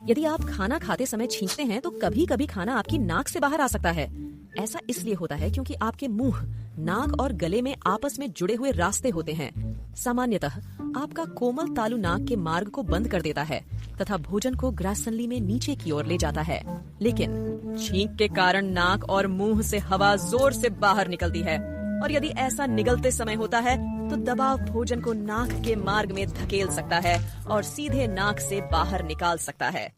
यदि आप खाना खाते समय छींकते हैं तो कभी कभी खाना आपकी नाक से बाहर आ सकता है। ऐसा इसलिए होता है क्योंकि आपके मुंह, नाक और गले में आपस में जुड़े हुए रास्ते होते हैं। सामान्यतः आपका कोमल तालु नाक के मार्ग को बंद कर देता है तथा भोजन को ग्रासनली में नीचे की ओर ले जाता है। लेकिन छींक के कारण नाक और मुंह से हवा जोर से बाहर निकलती है और यदि ऐसा निगलते समय होता है तो दबाव भोजन को नाक के मार्ग में धकेल सकता है और सीधे नाक से बाहर निकाल सकता है।